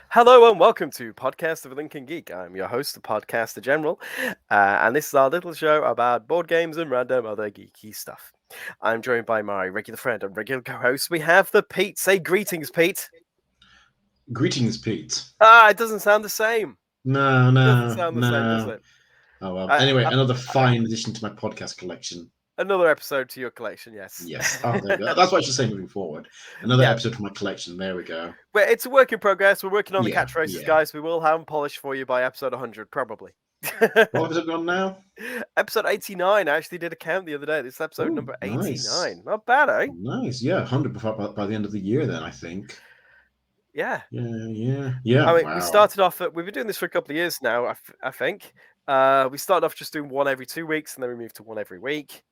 Hello and welcome to Podcast of Lincoln Geek. I'm your host, the Podcaster General, and this is our little show about board games and random other geeky stuff. I'm joined by my regular friend and regular co-host. We have the Pete. Say greetings, Pete. Greetings, Pete. It doesn't sound the same. No, Doesn't no, sound the same, does no. it? Oh well. Uh, Anyway, uh, another fine addition to my podcast collection. another episode to your collection, yes. Yes. Oh, there we go. That's what I should say moving forward. Another Yeah, episode for my collection. There we go. well, it's a work in progress. We're working on the Yeah, catchphrases, yeah. guys. We will have them polished for you by episode 100, probably. What have it gone now? Episode 89. I actually did a count the other day. This is episode Oh, number nice. 89. Not bad, eh? Nice. Yeah, 100 by the end of the year. Then I think. Yeah. Yeah. I mean, we Wow. started off. We've been doing this for a couple of years now. I think. We started off just doing one every 2 weeks, and then we moved to one every week.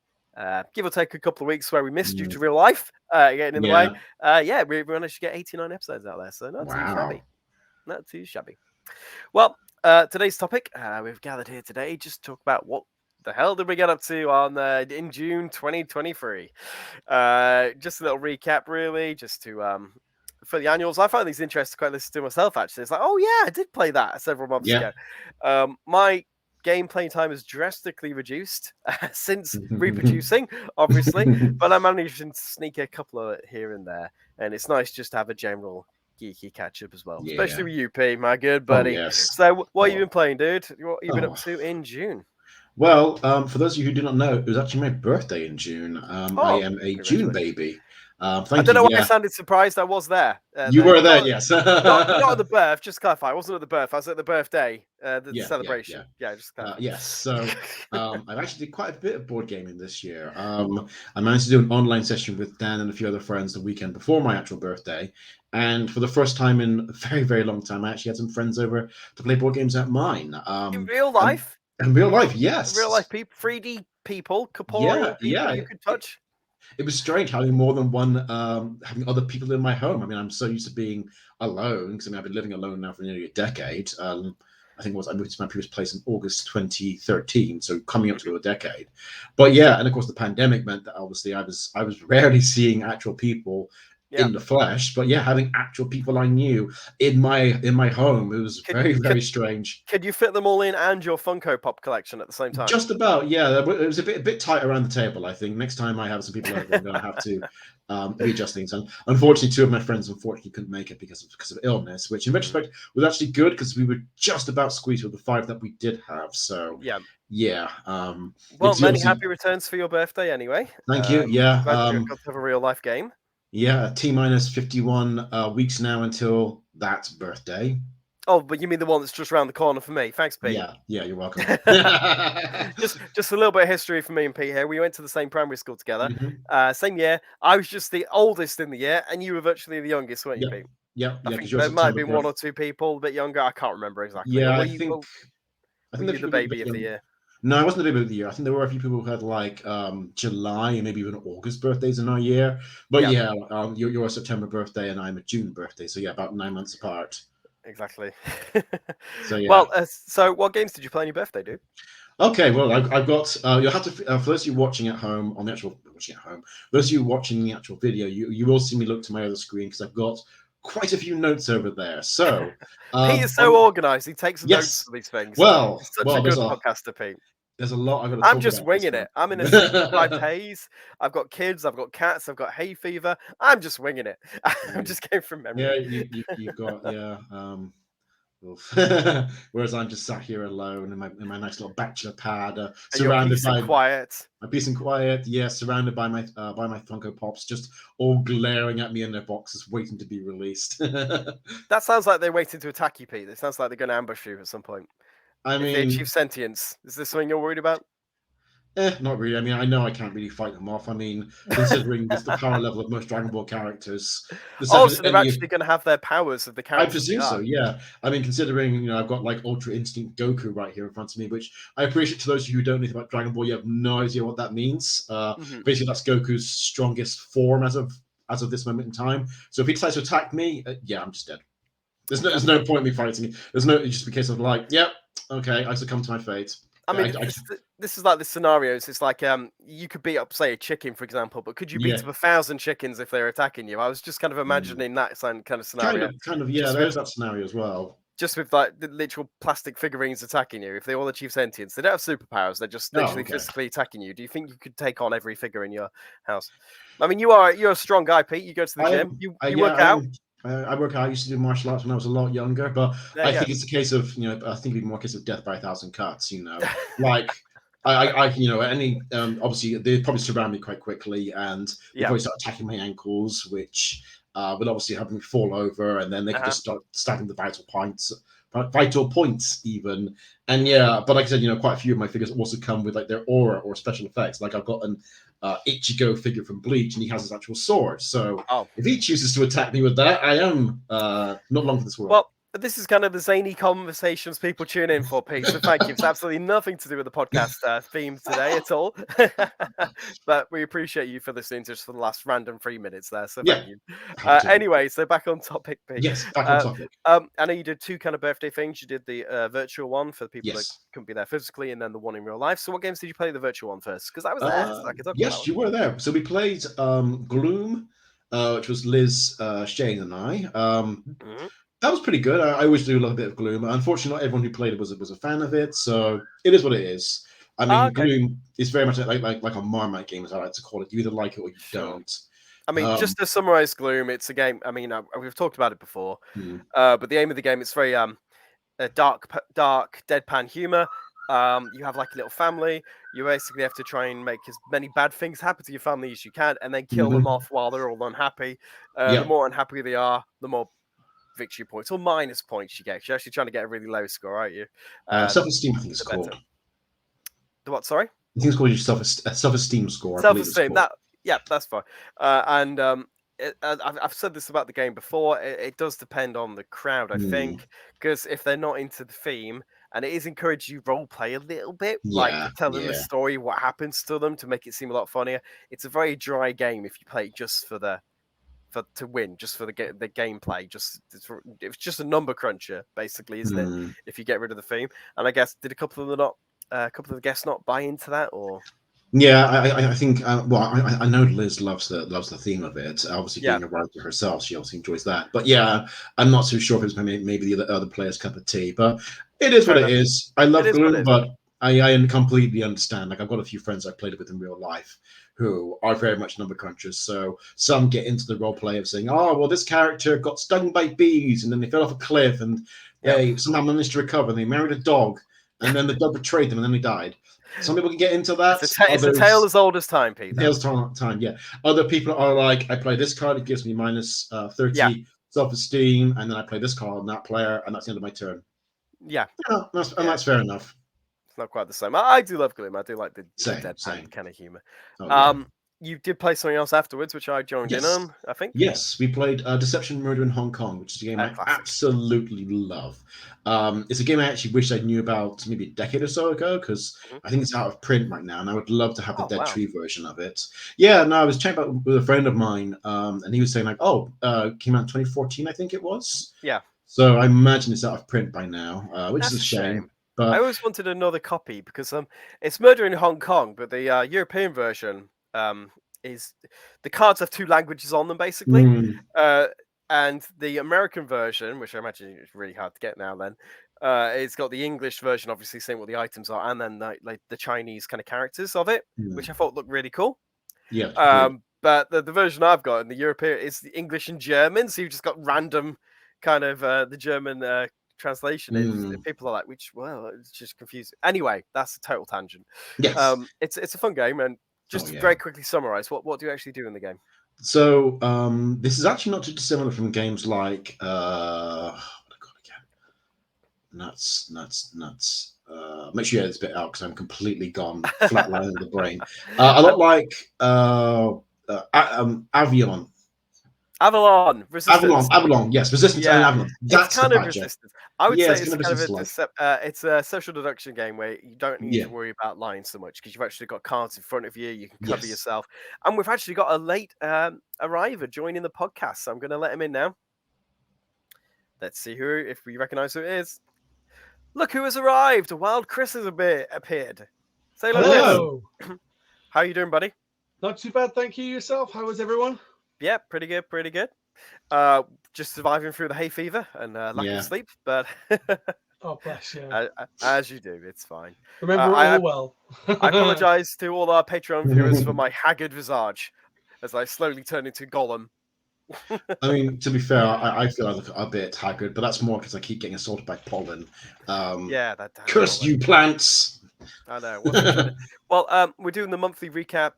Give or take a couple of weeks where we missed due to real life getting in the way. Yeah, we managed to get 89 episodes out there, so not too shabby. Not too shabby. Well, today's topic, we've gathered here today just to talk about what the hell did we get up to on in June 2023. Just a little recap, really, just to for the annuals. I find these interesting to quite listen to myself, actually. It's like, oh yeah, I did play that several months ago. My game playing time has drastically reduced since reproducing, obviously, but I managed to sneak a couple of here and there, and it's nice just to have a general geeky catch up as well, especially with you, P, my good buddy. Yes. So, what have you been playing, dude? What have you been up to in June? Well, for those of you who do not know, it was actually my birthday in June. I am a June baby. I don't know why I sounded surprised. I was there. You were there, yes. not at the birth. Just to clarify, I wasn't at the birth. I was at the birthday, the celebration. Yeah, just yes. So I've actually did quite a bit of board gaming this year. I managed to do an online session with Dan and a few other friends the weekend before my actual birthday, and for the first time in a very, very long time, I actually had some friends over to play board games at mine. In real life. In real life, yes. Real life people, 3D people, corporeal people you could touch. It was strange having more than one, having other people in my home. I mean, I'm so used to being alone because I've been living alone now for nearly a decade. I think I moved to my previous place in August 2013, so coming up to a decade. But yeah, and of course the pandemic meant that obviously I was rarely seeing actual people in the flesh, but yeah, having actual people I knew in my home, it was very strange. Could you fit them all in and your Funko Pop collection at the same time? Just about, yeah. It was a bit tight around the table. I think next time I have some people over, I'm going to have to readjust things. And unfortunately, two of my friends couldn't make it because of illness, which in retrospect was actually good because we were just about squeezed with the 5 that we did have. So yeah. Well, many happy returns for your birthday, anyway. Thank you. Yeah. Glad you got to have a real life game. Yeah, T-minus 51 weeks now until that birthday. Oh, but you mean the one that's just around the corner for me? Thanks, Pete. Yeah, you're welcome. just a little bit of history for me and Pete here. We went to the same primary school together, same year. I was just the oldest in the year, and you were virtually the youngest, weren't you, Pete? Yeah. I think there might have been 1 or 2 people a bit younger. I can't remember exactly. Yeah, I think were you the baby of the year? No, I wasn't the baby of the year. I think there were a few people who had like July and maybe even August birthdays in our year. But you're a September birthday and I'm a June birthday. So yeah, about 9 months apart. Exactly. So yeah. Well, so what games did you play on your birthday, dude? Okay, well, I've got. You'll have to. For those of you watching at home on the actual those of you watching the actual video, you will see me look to my other screen because I've got quite a few notes over there. So Pete is so organized. He takes notes for these things. Well, he's such a good podcaster, Pete. There's a lot I've got to talk I'm just winging it. I'm in a simplified haze. I've got kids. I've got cats. I've got hay fever. I'm just winging it. I'm just going from memory. Yeah, you've got whereas I'm just sat here alone in my nice little bachelor pad, surrounded by peace and quiet. Yeah, surrounded by my Funko Pops, just all glaring at me in their boxes, waiting to be released. That sounds like they're waiting to attack you, Pete. It sounds like they're going to ambush you at some point. I mean, if they achieve sentience, is this something you're worried about? Not really. I mean, I know I can't really fight them off. I mean, considering just the power level of most Dragon Ball characters. So they're actually going to have their powers of the characters. I presume so, yeah. I mean, considering, I've got like Ultra Instinct Goku right here in front of me, which I appreciate to those of you who don't know about Dragon Ball, you have no idea what that means. Basically, that's Goku's strongest form as of this moment in time. So if he decides to attack me, I'm just dead. There's no point in me fighting. There's no, just in case of like, okay, I succumb to my fate. I mean, this is like the scenarios. It's like you could beat up, say, a chicken, for example, but could you beat up 1,000 chickens if they're attacking you? I was just kind of imagining that kind of scenario. Kind of, yeah. There's that scenario as well. Just with like the literal plastic figurines attacking you. If they all achieve sentience, they don't have superpowers. They're just literally physically attacking you. Do you think you could take on every figure in your house? I mean, you're a strong guy, Pete. You go to the gym. You work out. I work out. I used to do martial arts when I was a lot younger, but I think it's a case of, I think it's more a case of death by 1,000 cuts. Like any obviously they probably surround me quite quickly, and they probably start attacking my ankles, which will obviously have me fall over, and then they can just start stabbing the vital points even. And but like I said, quite a few of my figures also come with like their aura or special effects. Like I've got an Ichigo figure from Bleach, and he has his actual sword. So if he chooses to attack me with that, I am not long for this world. Well, this is kind of the zany conversations people tune in for, Pete. So thank you. It's absolutely nothing to do with the podcast theme today at all. But we appreciate you for listening just for the last random 3 minutes there. So thank you. Anyway, so back on topic, Pete. Yes, back on topic. I know you did 2 kind of birthday things. You did the virtual one for the people that couldn't be there physically, and then the one in real life. So what games did you play the virtual one first? Because I was there. So I could talk yes, you were there. So we played Gloom, which was Liz, Shane, and I. That was pretty good. I always do love a bit of Gloom. Unfortunately, not everyone who played it was a fan of it, so it is what it is. I mean, Gloom is very much like a Marmite game, as I like to call it. You either like it or you don't. I mean, just to summarize Gloom, it's a game. I mean, we've talked about it before, but the aim of the game, it's very dark, deadpan humor. You have like a little family. You basically have to try and make as many bad things happen to your family as you can, and then kill them off while they're all unhappy. The more unhappy they are, the more victory points or minus points you get. You're actually trying to get a really low score, aren't you? Self-esteem, I think it's called. The what? Sorry? I think it's called your self-esteem score. Self-esteem. That's fine. I've said this about the game before. It does depend on the crowd, I think, because if they're not into the theme, and it is encouraged you role play a little bit, like telling the story, what happens to them to make it seem a lot funnier. It's a very dry game if you play it just to win, just for the gameplay. It's just a number cruncher, basically, isn't it? If you get rid of the theme, and I guess did a couple of the guests not buy into that, or? Yeah, I think. I know Liz loves the theme of it. Obviously, being a writer herself, she obviously enjoys that. But yeah, I'm not so sure if it's maybe the other players' cup of tea. But it is what it is. I love Gloom, but I completely understand. Like I've got a few friends I played it with in real life who are very much number crunchers. So some get into the role play of saying, "Oh, well, this character got stung by bees, and then they fell off a cliff, and they somehow managed to recover, and they married a dog, and then the dog betrayed them, and then they died." Some people can get into that. It's a tale as old as time, Pete. Tales of time, yeah. Other people are like, I play this card, it gives me minus 30 self-esteem, and then I play this card on that player, and that's the end of my turn. Yeah. That's fair enough. It's not quite the same. I do love Gloom. I do like the deadpan kind of humor. You did play something else afterwards, which I joined in on, I think. Yes, we played Deception Murder in Hong Kong, which is a game I absolutely love. It's a game I actually wish I knew about maybe a decade or so ago, because I think it's out of print right now, and I would love to have the Dead Tree version of it. Yeah, no, I was chatting about with a friend of mine, and he was saying like, came out in 2014, I think it was. Yeah. So I imagine it's out of print by now, which is a shame. But I always wanted another copy because it's Murder in Hong Kong, but the European version is the cards have 2 languages on them basically, and the American version, which I imagine is really hard to get now, then it's got the English version, obviously saying what the items are, and then like the Chinese kind of characters of it, which I thought looked really cool. Yeah. But the version I've got in the European is the English and German, so you've just got random kind of the German translation is people are like, it's just confusing. Anyway, that's a total tangent. Yes. It's a fun game, and just to very quickly summarize, what do you actually do in the game? So this is actually not too dissimilar from games like what I got again? Nuts. Make sure you edit this bit out because I'm completely gone flatline in the brain. A lot like Avalon, Resistance. Avalon, yes, Resistance and Avalon. That's it's kind of Resistance. I would say it's a social deduction game where you don't need to worry about lying so much because you've actually got cards in front of you. You can cover yourself, and we've actually got a late arriver joining the podcast. So I'm going to let him in now. Let's see if we recognise who it is. Look who has arrived! Wild Chris has appeared. Say hello, Hello. Chris. How you doing, buddy? Not too bad, thank you. Yourself? How is everyone? Yeah, pretty good, pretty good. Just surviving through the hay fever and lack of sleep, but Oh, bless you. As you do, it's fine. Remember it all well. I apologise to all our Patreon viewers for my haggard visage as I slowly turn into Gollum. I mean, to be fair, I feel I look a bit haggard, but that's more because I keep getting assaulted by pollen. Yeah, that curse you, plants! I know. Well, we're doing the monthly recap.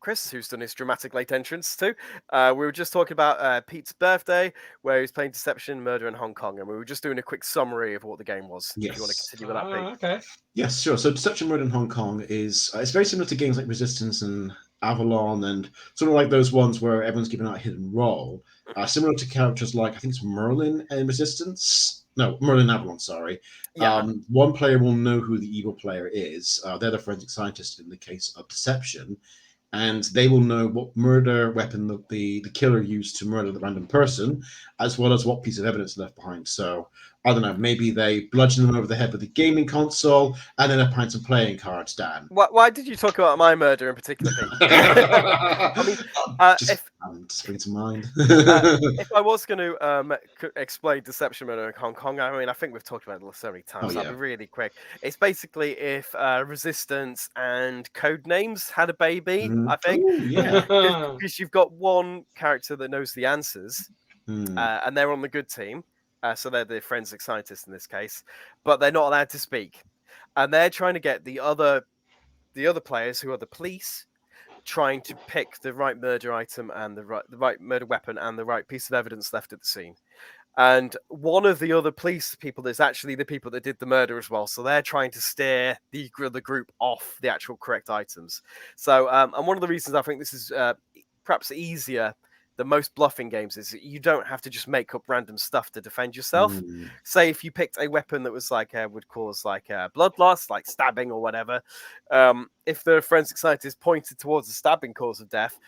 Chris, who's done his dramatic late entrance too. We were just talking about Pete's birthday, where he was playing Deception, Murder in Hong Kong, and we were just doing a quick summary of what the game was. Yes. If you want to continue with that, Pete. Okay. Yes, sure. So Deception, Murder in Hong Kong is it's very similar to games like Resistance and Avalon, and sort of like those ones where everyone's giving out a hidden role. Similar to characters like I think it's Merlin in Resistance. No, Merlin Avalon. Sorry. Yeah. One player will know who the evil player is. They're the forensic scientist in the case of Deception, and they will know what murder weapon the killer used to murder the random person, as well as what piece of evidence left behind. So I don't know, maybe they bludgeon them over the head with a gaming console and then left behind some playing cards, Dan. Why did you talk about my murder in particular, Pete? I mean, just spring to mind. if I was going to explain Deception Murder in Hong Kong, I mean, I think we've talked about it so many times. That'd be really quick. It's basically if Resistance and Codenames had a baby, I think. Because you've got one character that knows the answers, and they're on the good team. So they're the forensic scientists in this case, but they're not allowed to speak. And they're trying to get the other players, who are the police, trying to pick the right murder item and the right murder weapon and the right piece of evidence left at the scene. And one of the other police people is actually the people that did the murder as well. So they're trying to steer the group off the actual correct items. So, and one of the reasons I think this is perhaps easier than most bluffing games is that you don't have to just make up random stuff to defend yourself. Say if you picked a weapon that was like would cause like blood loss, like stabbing or whatever. If the forensic scientist pointed towards the stabbing cause of death,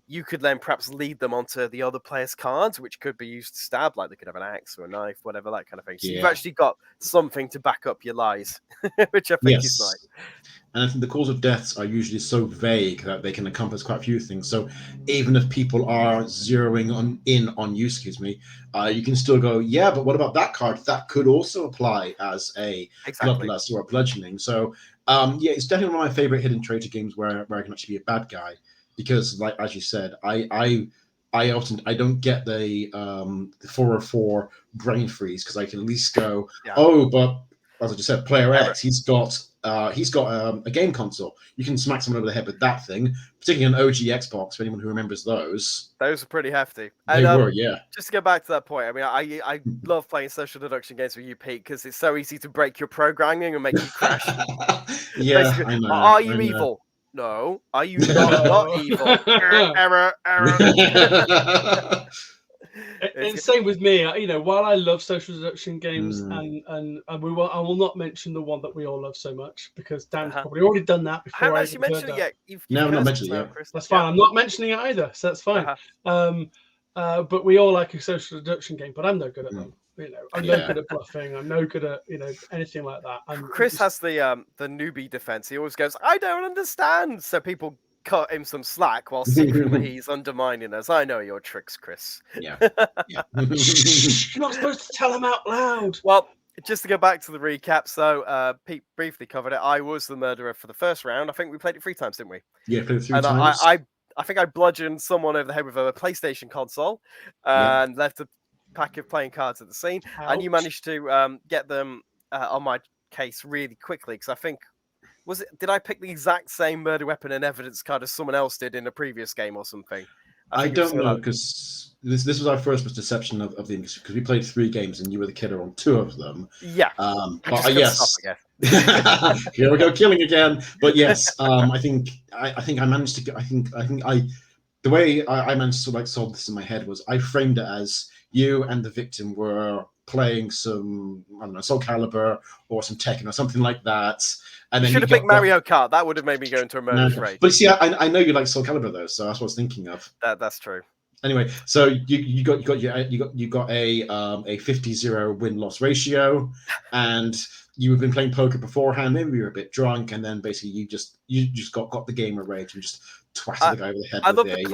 you could then perhaps lead them onto the other player's cards, which could be used to stab, like they could have an axe or a knife, whatever, that kind of thing. So you've actually got something to back up your lies, which I think is nice. And I think the cause of deaths are usually so vague that they can encompass quite a few things. So even if people are zeroing in on you, you can still go, yeah, but what about that card? That could also apply as a bloodlust or a bludgeoning. So yeah, it's definitely one of my favorite hidden traitor games where I can actually be a bad guy. Because, like as you said, I don't get the 404 brain freeze because I can at least go, but as I just said, player X, he's got a game console. You can smack someone over the head with that thing, particularly an OG Xbox. For anyone who remembers those, those are pretty hefty. They were, yeah. Just to get back to that point, I mean, I love playing social deduction games with you, Pete, because it's so easy to break your programming and make you crash. Yeah, I know. Are you evil? No. Are you not evil? Error. And same with me. You know, while I love social deduction games, and I will not mention the one that we all love so much because Dan's probably already done that before. I haven't actually mentioned it yet. No, I'm not mentioning it yet. Chris. That's fine. I'm not mentioning it either, so that's fine. But we all like a social deduction game, but I'm no good at them. You know, I'm no good at bluffing. I'm no good at anything like that. Chris has the newbie defense. He always goes, "I don't understand," so people cut him some slack while secretly he's undermining us. I know your tricks, Chris. Yeah. You're not supposed to tell him out loud. Well, just to go back to the recap, so Pete briefly covered it. I was the murderer for the first round. I think we played it 3 times, didn't we? Yeah, played it 3 times. I think I bludgeoned someone over the head with a PlayStation console and left a pack of playing cards at the scene. Ouch. And you managed to get them on my case really quickly because I think did I pick the exact same murder weapon and evidence card as someone else did in a previous game or something? I don't know because this was our first deception of the industry because we played 3 games and you were the killer on 2 of them. Yeah. But yes. Here we go, killing again. But yes, I think I managed to get. The way I managed to solve this in my head was I framed it as you and the victim were playing some, I don't know, Soul Calibur or some Tekken or something like that. And then you should have picked Mario Kart. That would have made me go into a murder rage. But see, I know you like Soul Calibur though, so that's what I was thinking of. That's true. Anyway, so you got a 50-0 win-loss ratio, and you have been playing poker beforehand. Maybe you were a bit drunk, and then basically you just got the gamer rage and just twatted the guy over the head I with love a game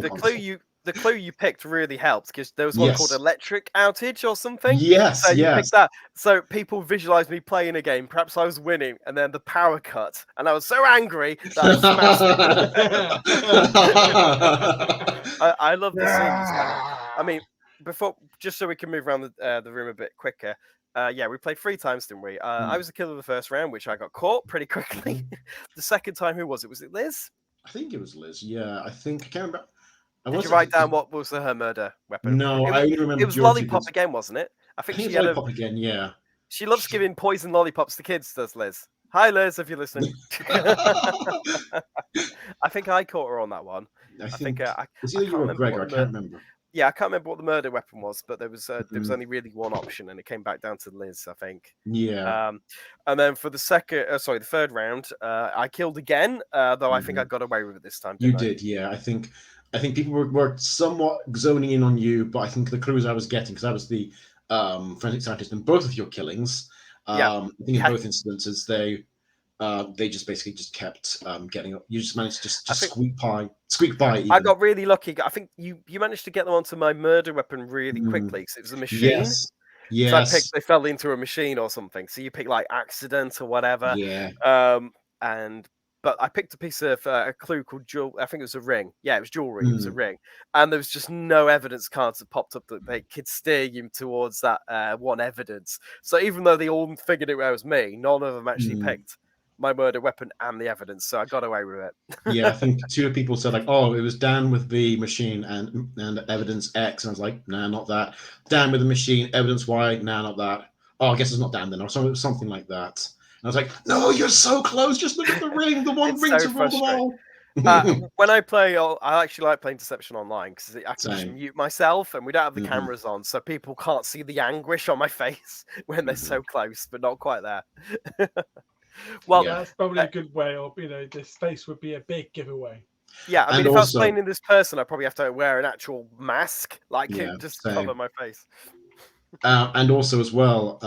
console. the clue you picked really helped, because there was one called Yes. electric outage or something. Yes, So you yes. picked that. So people visualized me playing a game. Perhaps I was winning, and then the power cut, and I was so angry that I smashed it. I love the series, man. I mean, just so we can move around the room a bit quicker. Yeah, we played 3 times, didn't we? I was the killer of the first round, which I got caught pretty quickly. The second time, who was it? Was it Liz? I think it was Liz. Yeah, I can't remember. Did you write down what was her murder weapon? No, I only remember it was lollipop again, wasn't it? I think she had lollipop again. Yeah. She loves giving poison lollipops to kids, does Liz? Hi, Liz, if you're listening. I think I caught her on that one. I think it's either you or Gregor. I can't remember. Yeah, I can't remember what the murder weapon was, but there was only really one option, and it came back down to Liz, I think. Yeah. And then for the third round, I killed again, though I think I got away with it this time. You did, yeah. I think people were somewhat zoning in on you, but I think the clues I was getting, because I was the forensic scientist in both of your killings. I think in both instances they just basically just kept getting up. You just managed to just squeak by. Even. I got really lucky. I think you managed to get them onto my murder weapon really quickly, because it was a machine. Yes. So they fell into a machine or something. So you pick like accident or whatever. Yeah. But I picked a piece of a clue called jewelry. I think it was a ring. Yeah, it was jewelry. It was a ring, and there was just no evidence cards that popped up that they could steer you towards that one evidence. So even though they all figured it was me, none of them actually picked my murder weapon and the evidence. So I got away with it. Yeah, I think 2 people said like, "Oh, it was Dan with the machine and evidence X," and I was like, "Nah, not that." Dan with the machine, evidence Y, nah, not that. Oh, I guess it's not Dan then, or something like that. And I was like, "No, you're so close. Just look at the ring, the one ring to rule them all." When I play, I actually like playing Deception Online, because I can just mute myself, and we don't have the cameras on, so people can't see the anguish on my face when they're so close, but not quite there. Well, that's probably a good way. Or this space would be a big giveaway. Yeah, I mean, if I was playing in this person, I'd probably have to wear an actual mask, just cover my face. And also as well,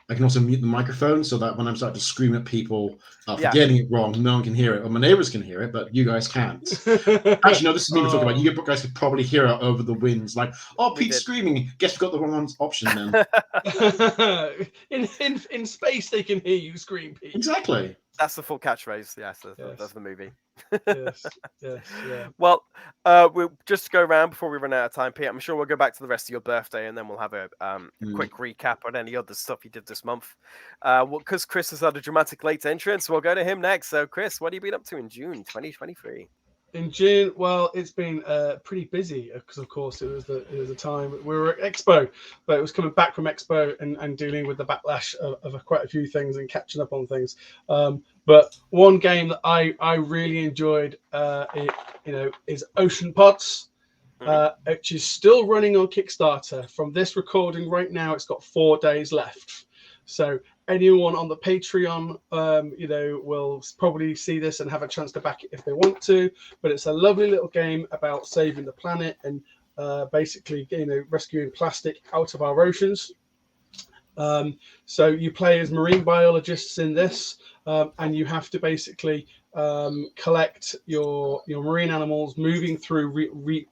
I can also mute the microphone so that when I'm starting to scream at people for getting it wrong, no one can hear it. Or my neighbors can hear it, but you guys can't. Actually, no, this is me we're talking about. You guys could probably hear it over the winds. Like, oh, Pete's screaming. Guess we got the wrong option then. in space, they can hear you scream, Pete. Exactly. That's the full catchphrase. Yes, that's the movie. yes, yeah. Well, we'll just go around before we run out of time, Pete. I'm sure we'll go back to the rest of your birthday, and then we'll have a quick recap on any other stuff you did this month. Because Chris has had a dramatic late entrance, we'll go to him next. So, Chris, what have you been up to in June 2023? In June, well, it's been pretty busy because, of course, it was the time we were at Expo, but it was coming back from Expo and dealing with the backlash of quite a few things and catching up on things. But one game that I really enjoyed, is Ocean Pods, which is still running on Kickstarter. From this recording right now, it's got 4 days left. So anyone on the Patreon, will probably see this and have a chance to back it if they want to. But it's a lovely little game about saving the planet and basically, rescuing plastic out of our oceans. So you play as marine biologists in this, and you have to basically collect your marine animals, moving through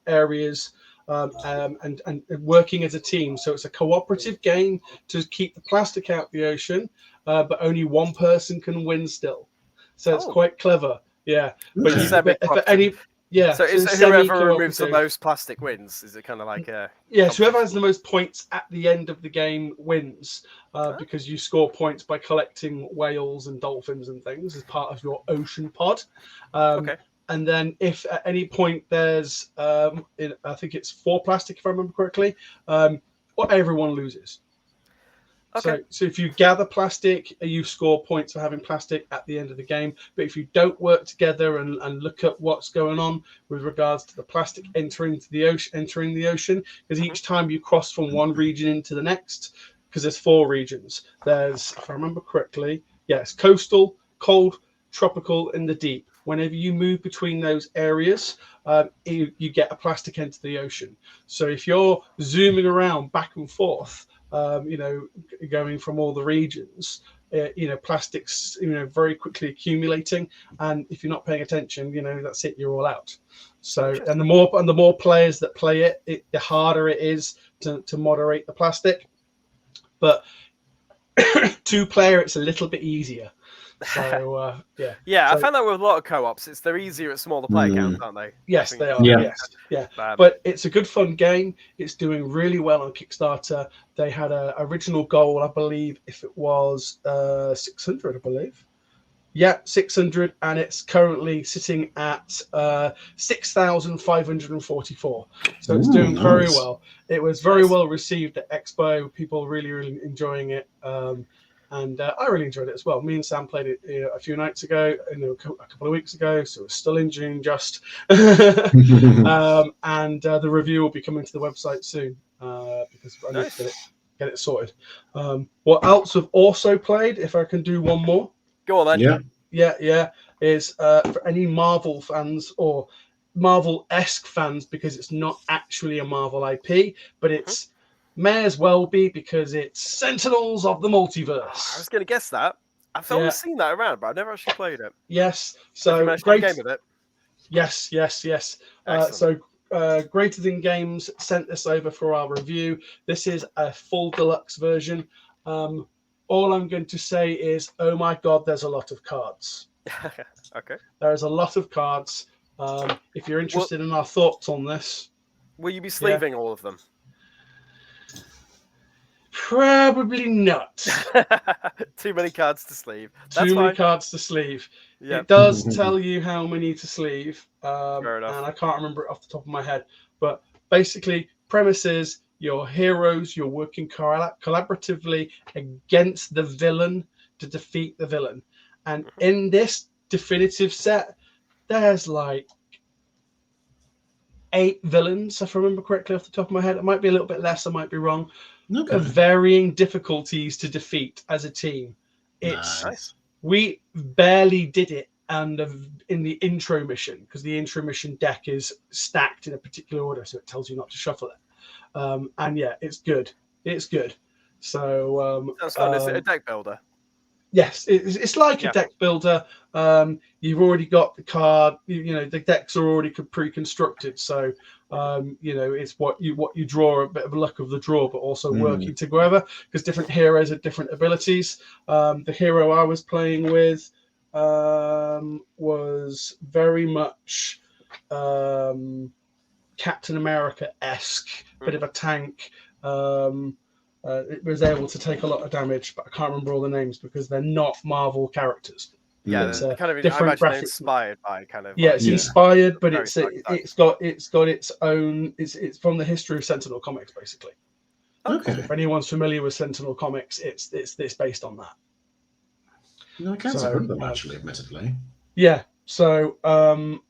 areas. And working as a team. So it's a cooperative game to keep the plastic out the ocean, but only one person can win still. So it's quite clever. Yeah. But so is it whoever removes the most plastic wins? Is it kind of like a... Yeah, so whoever has the most points at the end of the game wins, because you score points by collecting whales and dolphins and things as part of your ocean pod. And then if at any point there's, I think it's 4 plastic, if I remember correctly, everyone loses. Okay. So if you gather plastic, you score points for having plastic at the end of the game. But if you don't work together and look at what's going on with regards to the plastic entering the ocean, because each time you cross from one region into the next, because there's 4 regions. There's, if I remember correctly, yes, coastal, cold, tropical, and the deep. whenever you move between those areas, you get a plastic into the ocean. So if you're zooming around back and forth, going from all the regions, plastics, very quickly accumulating, and if you're not paying attention, that's it, you're all out. So, and the more players that play it, the harder it is to moderate the plastic. But 2-player, it's a little bit easier. So I found that with a lot of co-ops, they're easier at smaller player counts, aren't they? Yes, they are. Yeah. Yes. But it's a good fun game. It's doing really well on Kickstarter. They had an original goal, I believe, if it was 600, I believe. Yeah, 600, and it's currently sitting at 6,544. So it's doing very well. It was very well received at Expo. People really, really enjoying it. And I really enjoyed it as well. Me and Sam played it a few nights ago, a couple of weeks ago, so it's still in June just. And the review will be coming to the website soon because I need to get it sorted. What else we've also played, if I can do one more? Go on then. Yeah. Is for any Marvel fans or Marvel-esque fans, because it's not actually a Marvel IP, but it's may as well be because it's Sentinels of the Multiverse. I was going to guess that. I've always seen that around, but I've never actually played it. Yes. So great game with it. Yes. Greater Than Games sent this over for our review. This is a full deluxe version. All I'm going to say is, oh my God, there's a lot of cards. Okay. There's a lot of cards. If you're interested in our thoughts on this. Will you be sleeving all of them? Probably not. Too many cards to sleeve. Too many cards to sleeve. Yep. It does tell you how many to sleeve. Fair enough. And I can't remember it off the top of my head. But basically, premise is your heroes, you're working collaboratively against the villain to defeat the villain. And in this definitive set, there's like 8 villains, if I remember correctly off the top of my head. It might be a little bit less, I might be wrong. Okay. Of varying difficulties to defeat as a team. Nice. We barely did it and in the intro mission, because the intro mission deck is stacked in a particular order, so it tells you not to shuffle it. And yeah, it's good. It's good. So that's fun. Is it a deck builder? Yes, it's like a deck builder. You've already got the card. The decks are already pre-constructed, so it's what you draw, a bit of luck of the draw, but also working together because different heroes have different abilities. The hero I was playing with was very much Captain America-esque, bit of a tank. It was able to take a lot of damage, but I can't remember all the names because they're not Marvel characters. Yeah, it's kind of different graphics. Inspired by kind of. Yeah, it's inspired, but it's got its own. It's from the history of Sentinel Comics, basically. Okay. If anyone's familiar with Sentinel Comics, it's based on that. No, I can't heard them actually, admittedly. Yeah. So on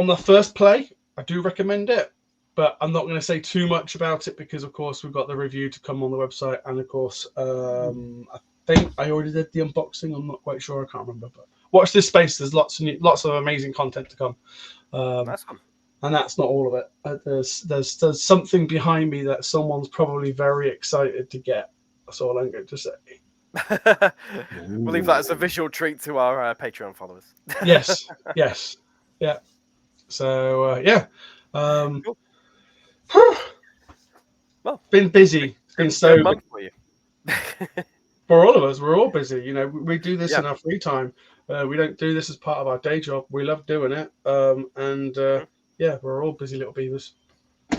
the first play, I do recommend it. But I'm not going to say too much about it because, of course, we've got the review to come on the website. And, of course, I think I already did the unboxing. I'm not quite sure. I can't remember. But watch this space. There's lots of amazing content to come. That's fun. And that's not all of it. There's something behind me that someone's probably very excited to get. That's all I'm going to say. We'll leave that as a visual treat to our Patreon followers. Yes. Yeah. So, yeah. Cool. Well, been busy. It's been so month for you. For all of us, we're all busy. We do this in our free time. We don't do this as part of our day job. We love doing it. We're all busy little beavers.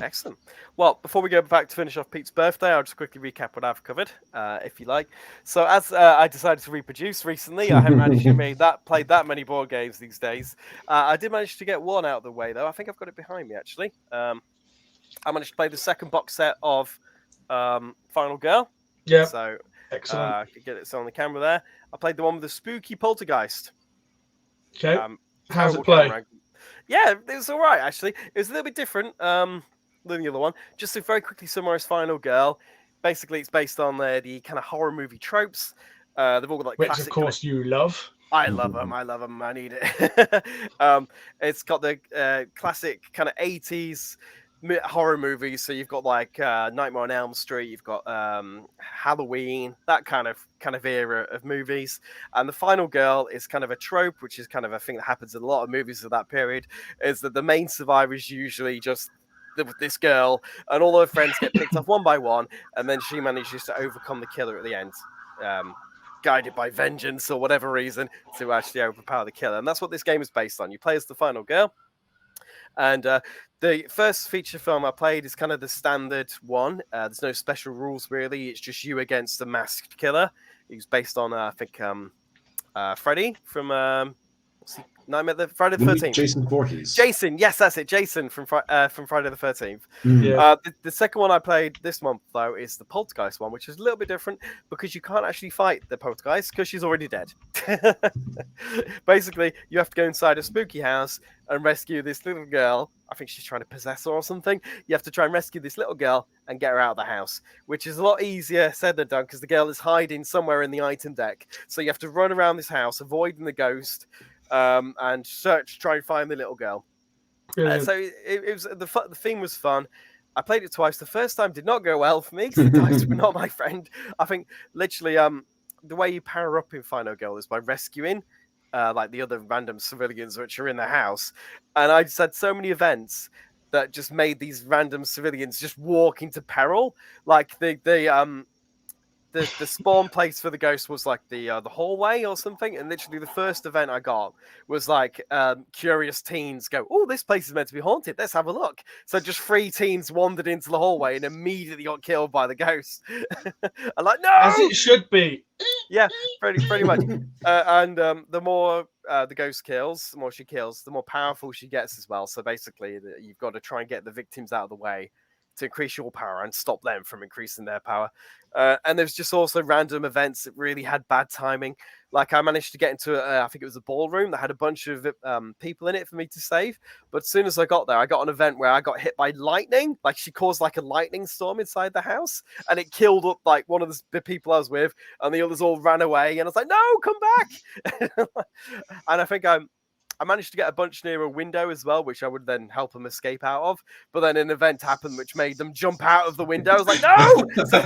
Excellent. Well, before we go back to finish off Pete's birthday, I'll just quickly recap what I've covered, if you like. So, as I decided to reproduce recently, I haven't actually played that many board games these days. I did manage to get one out of the way, though. I think I've got it behind me, actually. I managed to play the second box set of Final Girl. Yeah. So, excellent. I could get it on the camera there. I played the one with the spooky poltergeist. Okay. How's it play? Yeah, it was all right, actually. It was a little bit different than the other one. Just to very quickly summarize Final Girl, basically it's based on the kind of horror movie tropes. They've all got like which, classic, of course, you love. I love them. I love them. I need it. It's got the classic kind of 80s horror movies. So you've got like Nightmare on Elm Street. You've got Halloween. That kind of era of movies. And the final girl is kind of a trope, which is kind of a thing that happens in a lot of movies of that period. Is that the main survivor is usually just this girl, and all her friends get picked off one by one, and then she manages to overcome the killer at the end. Guided by vengeance or whatever reason to actually overpower the killer. And that's what this game is based on. You play as the final girl. And the first feature film I played is kind of the standard one. There's no special rules, really. It's just you against the masked killer. He's based on, I think, Freddy from... Friday the 13th. Jason Voorhees. Jason, yes, that's it. Jason from Friday the 13th. Yeah. The second one I played this month, though, is the Poltergeist one, which is a little bit different because you can't actually fight the Poltergeist because she's already dead. Basically, you have to go inside a spooky house and rescue this little girl. I think she's trying to possess her or something. You have to try and rescue this little girl and get her out of the house, which is a lot easier said than done because the girl is hiding somewhere in the item deck. So you have to run around this house, avoiding the ghost, and try and find the little girl. So it was the theme was fun. I played it twice. The first time did not go well for me because the dice were not my friend. I think literally the way you power up in Final Girl is by rescuing like the other random civilians which are in the house. And I just had so many events that just made these random civilians just walk into peril. Like the spawn place for the ghost was like the hallway or something, and literally the first event I got was like curious teens go, oh, this place is meant to be haunted, let's have a look. So just 3 teens wandered into the hallway and immediately got killed by the ghost. I'm like, no, as it should be. Yeah, pretty much. And the more the ghost kills, the more she kills, the more powerful she gets as well. So basically you've got to try and get the victims out of the way to increase your power and stop them from increasing their power. And there's just also random events that really had bad timing. Like I managed to get into, I think it was a ballroom that had a bunch of people in it for me to save. But as soon as I got there, I got an event where I got hit by lightning. Like she caused like a lightning storm inside the house, and it killed up like one of the people I was with, and the others all ran away. And I was like, no, come back. And I think I managed to get a bunch near a window as well, which I would then help them escape out of. But then an event happened which made them jump out of the window. I was like, no! So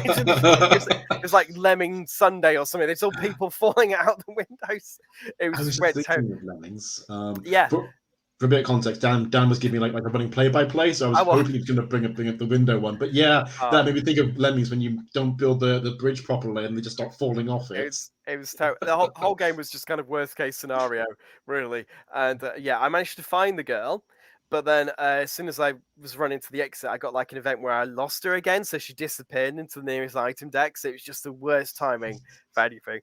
it was like Lemming Sunday or something. It's all people falling out the windows. It was just thinking of Lemmings. Yeah. For a bit of context, Dan was giving me like a running play-by-play, so I was hoping he was going to bring up the window one. But yeah, that made me think of Lemmings when you don't build the bridge properly and they just start falling off it. It was terrible. The whole game was just kind of worst case scenario, really. And yeah, I managed to find the girl, but then as soon as I was running to the exit, I got like an event where I lost her again, so she disappeared into the nearest item deck. So it was just the worst timing for anything.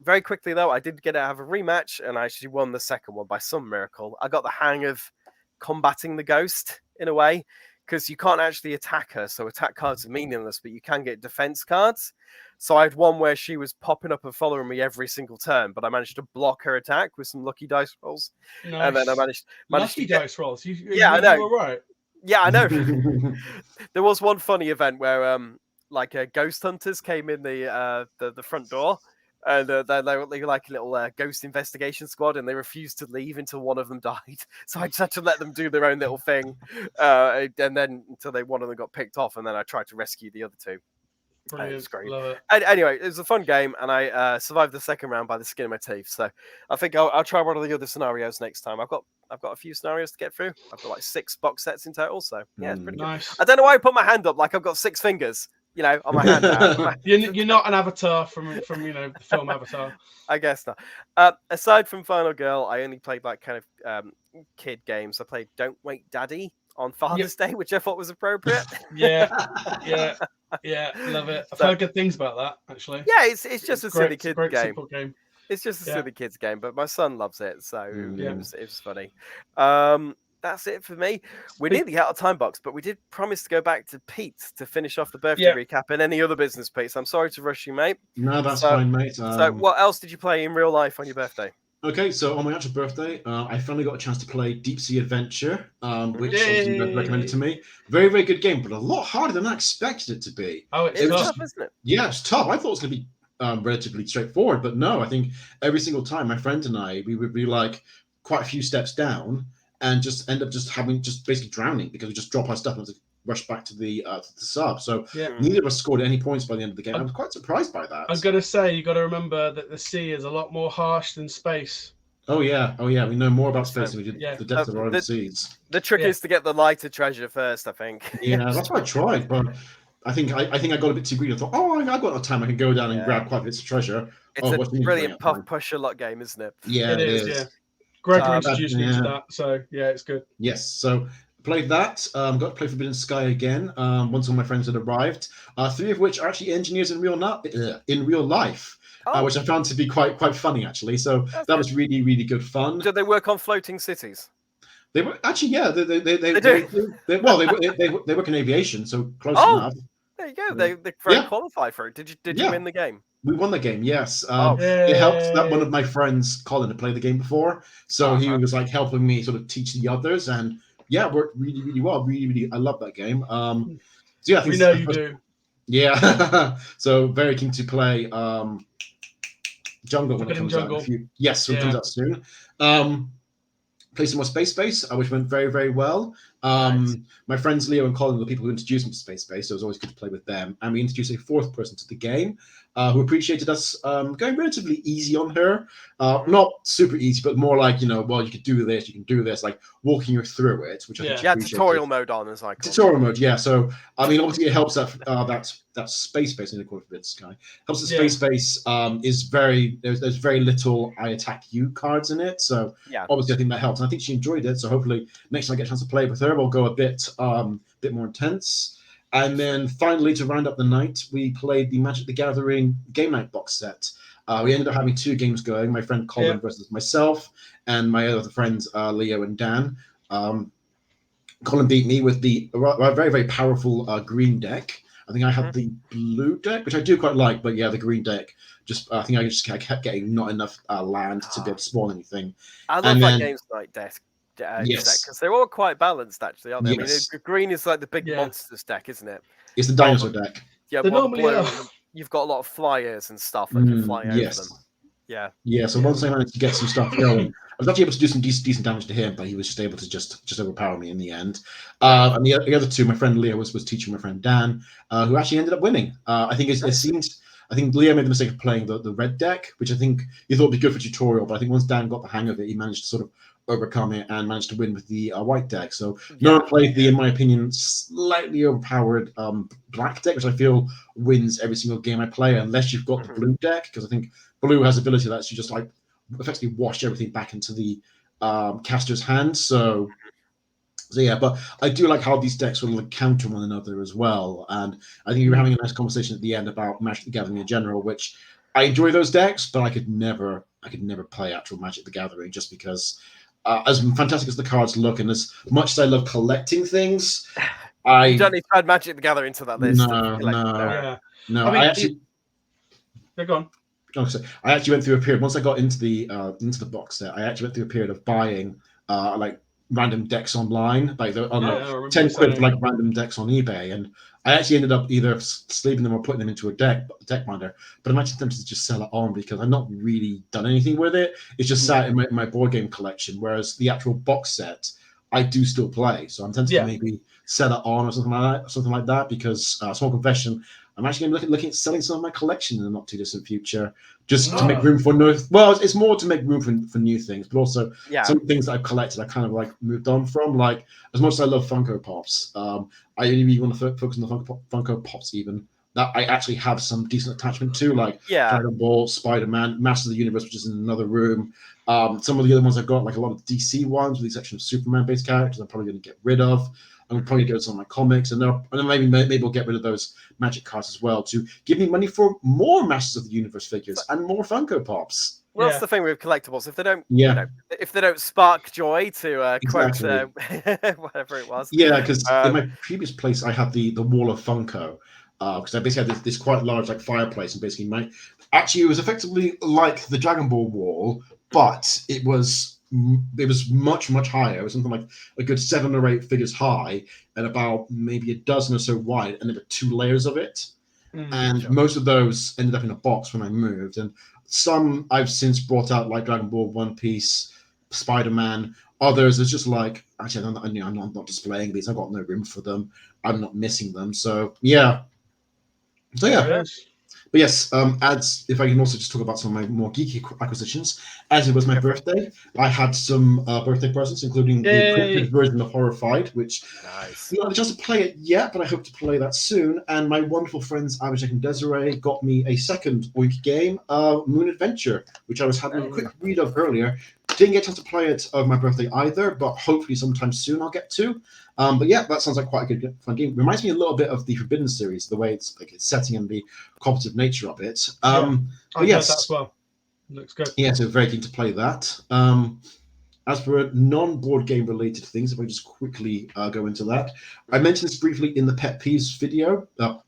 Very quickly, though, I did get to have a rematch, and I actually won the second one by some miracle. I got the hang of combating the ghost in a way, because you can't actually attack her, so attack cards are meaningless, but you can get defense cards. So I had one where she was popping up and following me every single turn, but I managed to block her attack with some lucky dice rolls. Nice. And then I managed lucky to dice rolls. I know. You were right. Yeah, I know. There was one funny event where like ghost hunters came in the front door. And they were like a little ghost investigation squad, and they refused to leave until one of them died. So I just had to let them do their own little thing, and then until one of them got picked off, and then I tried to rescue the other two. Brilliant. It was great. Love it. And anyway, it was a fun game, and I survived the second round by the skin of my teeth. So I think I'll try one of the other scenarios next time. I've got a few scenarios to get through. I've got like 6 box sets in total, so yeah, it's pretty nice. good. I don't know why I put my hand up like I've got 6 fingers. You know, on my hand now. You're not an avatar from the film Avatar. I guess not. Aside from Final Girl, I only played like kind of kid games. I played Don't Wake Daddy on Father's Day, which I thought was appropriate. Yeah, love it. I've heard good things about that, actually. Yeah, it's just a silly kids game. Simple game. It's just a silly kids game, but my son loves it, so it was funny. That's it for me. We're nearly out of time, Box, but we did promise to go back to Pete to finish off the birthday recap and any other business, Pete. So I'm sorry to rush you, mate. No, that's fine, mate. So what else did you play in real life on your birthday? Okay, so on my actual birthday, I finally got a chance to play Deep Sea Adventure, which obviously you recommended to me. Very, very good game, but a lot harder than I expected it to be. Oh, it's tough, isn't it? Yeah, it's tough. I thought it was going to be relatively straightforward. But no, I think every single time my friend and I, we would be like quite a few steps down and just end up just basically drowning because we just drop our stuff and have to rush back to the sub. So neither of us scored any points by the end of the game. I was quite surprised by that. I'm gonna say you got to remember that the sea is a lot more harsh than space. Oh yeah. We know more about space than we did the depths of our own seas. The trick is to get the lighter treasure first, I think. Yeah, that's what I tried, but I think I got a bit too greedy. I thought, I got enough time. I can go down and grab quite a bit of treasure. It's a brilliant push a lot game, isn't it? Yeah, it is. Yeah. Greg introduced me to that, so yeah, it's good. Yes, so played that. Got to play Forbidden Sky again. Once all my friends had arrived, 3 of which are actually engineers in real life. Which I found to be quite funny actually. So that was really, really good fun. Did they work on floating cities? They were actually, yeah. They work in aviation, so close enough. There you go. They very qualify for it. Did you win the game? We won the game, yes. It helped that one of my friends, Colin, had played the game before, so he was like helping me sort of teach the others, and it worked really, really well. Really, really, I love that game. So yeah, I think we know you do. Yeah, so very keen to play Jungle when it comes out. Yes, it comes out soon. Play some more Space Base, which went very, very well. My friends Leo and Colin were the people who introduced me to Space Base, so it was always good to play with them. And we introduced a 4th person to the game, who appreciated us going relatively easy on her. Not super easy, but more like, you could do this, you can do this, like walking her through it, which I think tutorial mode on, as I call it. Tutorial mode, yeah. So, I mean, obviously it helps that Space Base, in the Forbidden Sky, helps the Space Base is there's very little I attack you cards in it. So obviously I think that helps. And I think she enjoyed it. So hopefully next time I get a chance to play with her, we'll go a bit more intense. And then finally, to round up the night, we played the Magic the Gathering Game Night box set. We ended up having 2 games going, my friend Colin versus myself, and my other friends, Leo and Dan. Colin beat me with the very, very powerful green deck. I think I had the blue deck, which I do quite like, but the green deck, I think I kept getting not enough land to be able to spawn anything. I love that Games Night deck. Because they're all quite balanced, actually, aren't they? Yes. I mean, green is like the big monsters deck, isn't it? It's the dinosaur deck. Yeah, but blue, you've got a lot of flyers and stuff that can fly over them. Yeah. So once I managed to get some stuff going, I was actually able to do some decent damage to him, but he was just able to just overpower me in the end. And the other 2, my friend Leo was teaching my friend Dan, who actually ended up winning. I think it seems. I think Leo made the mistake of playing the red deck, which I think he thought would be good for tutorial, but I think once Dan got the hang of it, he managed to sort of overcome it and managed to win with the white deck. So no one played the, in my opinion, slightly overpowered black deck, which I feel wins every single game I play, unless you've got the blue deck, because I think blue has the ability to actually just like effectively wash everything back into the caster's hand. So yeah, but I do like how these decks sort of like counter one another as well. And I think you were having a nice conversation at the end about Magic the Gathering in general, which I enjoy those decks, but I could never play actual Magic the Gathering just because as fantastic as the cards look and as much as I love collecting things, you don't need to add Magic the Gathering to that list. No. I actually go on. I actually went through a period once I got into the box set. I actually went through a period of buying like random decks online, like 10 quid for like random decks on eBay, and I actually ended up either sleeving them or putting them into a deck binder. But I'm actually tempted to just sell it on because I've not really done anything with it. It's just sat in my board game collection. Whereas the actual box set, I do still play. So I'm tempted to maybe sell it on or something like that. Because small confession, I'm actually going to be looking at selling some of my collection in the not too distant future, just to make room for it's more to make room for new things, but also some things that I've collected I kind of like moved on from. Like as much as I love Funko Pops, I only really want to focus on the Funko Pops even that I actually have some decent attachment to, like Dragon Ball, Spider-Man, Masters of the Universe, which is in another room. Some of the other ones I've got, like a lot of DC ones, with the exception of Superman-based characters, I'm probably going to get rid of. I'm probably going to go to some of my comics, and then maybe we'll get rid of those Magic cards as well to give me money for more Masters of the Universe figures and more Funko Pops. Well, that's the thing with collectibles. If they don't, if they don't spark joy to quote whatever it was. Yeah, because in my previous place, I had the wall of Funko. Because I basically had this quite large like fireplace, and basically it was effectively like the Dragon Ball wall, but it was much higher. It was something like a good 7 or 8 figures high and about maybe a dozen or so wide, and there were 2 layers of it. and Sure. most of those ended up in a box when I moved. And some I've since brought out, like Dragon Ball, One Piece, Spider-Man. Others is just like, actually, I'm not displaying these. I've got no room for them. I'm not missing them. So yeah. So yeah. There it is. But yes, as if I can also just talk about some of my more geeky acquisitions. As it was my birthday, I had some birthday presents, including the Yay. corrected version of Horrified, which Nice. I'm not had a chance to play it yet, but I hope to play that soon. And my wonderful friends Abhishek and Desiree got me a second Oink game, Moon Adventure, which I was having a quick read of earlier. Didn't get a chance to play it on my birthday either, but hopefully sometime soon I'll get to. But yeah, that sounds like quite a good fun game. Reminds me a little bit of the Forbidden series, the way it's like its setting and the cooperative nature of it. I But yes, heard that as well. Looks good. yeah, so very keen to play that. As for non-board game related things, if I just quickly go into that, I mentioned this briefly in the Pet Peeves video,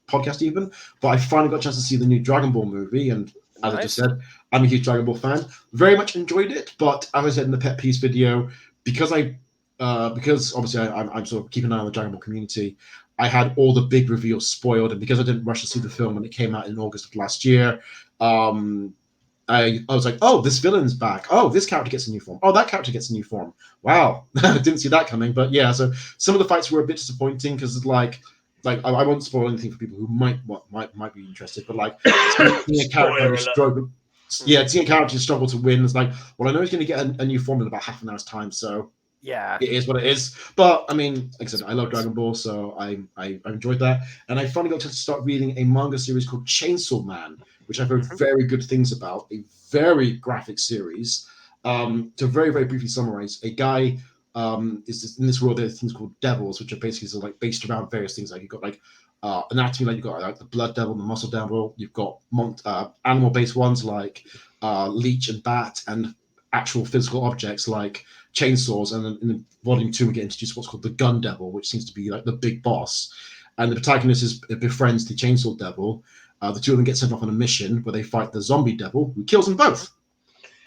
podcast even, but I finally got a chance to see the new Dragon Ball movie, and as I just said, I'm a huge Dragon Ball fan. Very much enjoyed it, but as I said in the Pet Peeves video, because obviously I'm sort of keeping an eye on the Dragon Ball community, I had all the big reveals spoiled, and because I didn't rush to see the film when it came out in August of last year, I was like, oh, this villain's back. Oh, this character gets a new form. Oh, that character gets a new form. Wow, I didn't see that coming. But yeah, so some of the fights were a bit disappointing because like I won't spoil anything for people who might be interested, but like seeing a character struggle. Yeah, seeing a character struggle to win is like, well, I know he's going to get a new form in about half an hour's time, so yeah, it is what it is. But I mean, like I said, I love Dragon Ball, so I enjoyed that, and I finally got to start reading a manga series called Chainsaw Man, which I've heard very good things about. A very graphic series. To very very briefly summarize, a guy is in this world. There's things called devils, which are basically sort of like based around various things. Like you've got like anatomy, like you've got like the blood devil, the muscle devil. You've got animal-based ones like leech and bat, and actual physical objects like chainsaws. And then in volume 2, we get introduced to what's called the gun devil, which seems to be like the big boss. And the protagonist befriends the chainsaw devil. The two of them get sent off on a mission where they fight the zombie devil, who kills them both.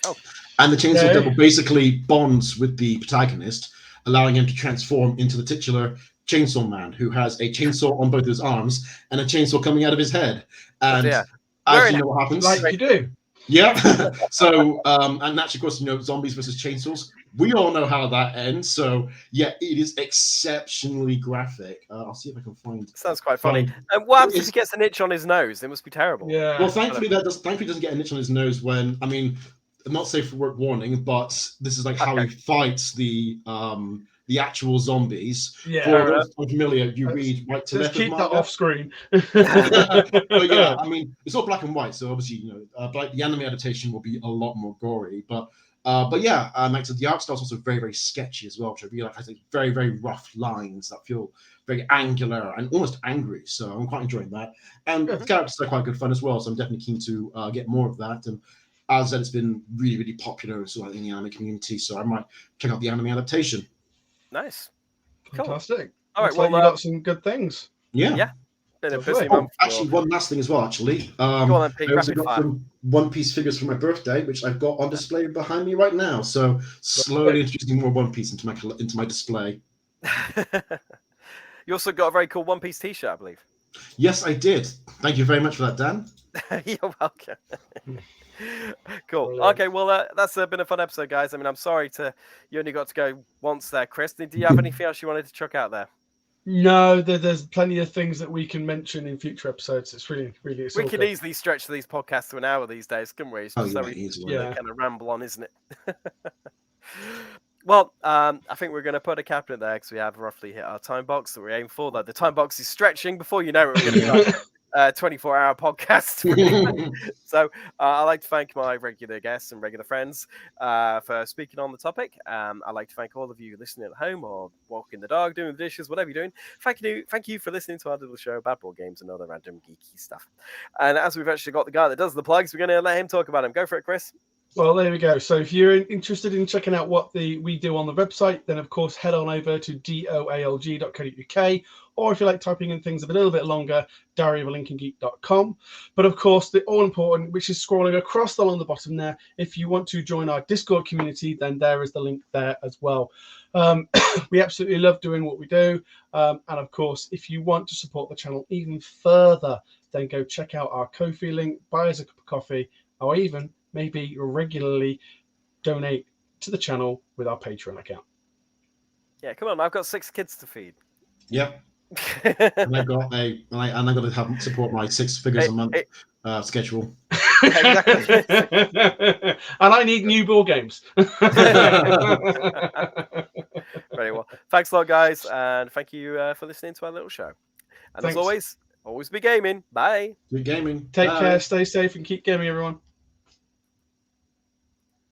Oh. And the chainsaw devil basically bonds with the protagonist, allowing him to transform into the titular Chainsaw Man, who has a chainsaw on both his arms and a chainsaw coming out of his head. And as you know what happens, like you do. Yeah. So, and actually, of course, you know, zombies versus chainsaws. We all know how that ends. So, yeah, it is exceptionally graphic. I'll see if I can find. Sounds quite funny. And what happens if he gets an itch on his nose? It must be terrible. Yeah. Well, thankfully, doesn't get an itch on his nose when. I mean, I'm not safe for work warning, but this is like how he fights the actual zombies. Yeah. For those unfamiliar, you read right to Let's left. keep of that off screen. But yeah, I mean, it's all black and white, so obviously, you know, but the anime adaptation will be a lot more gory. But yeah, like the art style is also very, very sketchy as well, which I really like. Has like very, very rough lines that feel very angular and almost angry. So I'm quite enjoying that. And the characters are quite good fun as well. So I'm definitely keen to get more of that. And as I said, it's been really, really popular so in the anime community. So I might check out the anime adaptation. Nice. Fantastic. All right, Looks well, like you got some good things. Yeah. Been a Lovely. busy month. Actually, one last thing as well. Actually, Go on then, Pete, I also rapid got fire. some One Piece figures for my birthday, which I've got on display behind me right now. So slowly introducing more One Piece into my display. You also got a very cool One Piece T-shirt, I believe. Yes, I did. Thank you very much for that, Dan. You're welcome. Cool. Brilliant. Okay, well, that's been a fun episode, guys. I mean, I'm sorry you only got to go once there, Chris. Do you have anything else you wanted to chuck out there? No, there's plenty of things that we can mention in future episodes. It's really, really. We could easily stretch these podcasts to an hour these days, couldn't we? It's just easily. kind of ramble on, isn't it? Well, I think we're going to put a cap in there because we have roughly hit our time box that we aim for. Like the time box is stretching. Before you know it, we're going to be like 24-hour podcast. So I'd like to thank my regular guests and regular friends for speaking on the topic. I'd like to thank all of you listening at home or walking the dog, doing the dishes, whatever you're doing. Thank you for listening to our little show about board games and other random geeky stuff. And as we've actually got the guy that does the plugs, we're going to let him talk about him. Go for it, Chris. Well, there we go. So if you're interested in checking out what we do on the website, then of course head on over to doalg.co.uk, or if you like typing in things a little bit longer, diaryofalinkingeek.com. But of course, the all important, which is scrolling along the bottom there, if you want to join our Discord community, then there is the link there as well. We absolutely love doing what we do. And of course, if you want to support the channel even further, then go check out our Ko-fi link, buy us a cup of coffee, or even maybe regularly donate to the channel with our Patreon account. Yeah, come on, I've got 6 kids to feed. Yep. And I got to have support my 6 figures a month schedule. Yeah, exactly. And I need new ball games. Very well. Thanks a lot, guys, and thank you for listening to our little show. And Thanks. as always be gaming. Bye. Good gaming. Take Bye. care, stay safe, and keep gaming, everyone.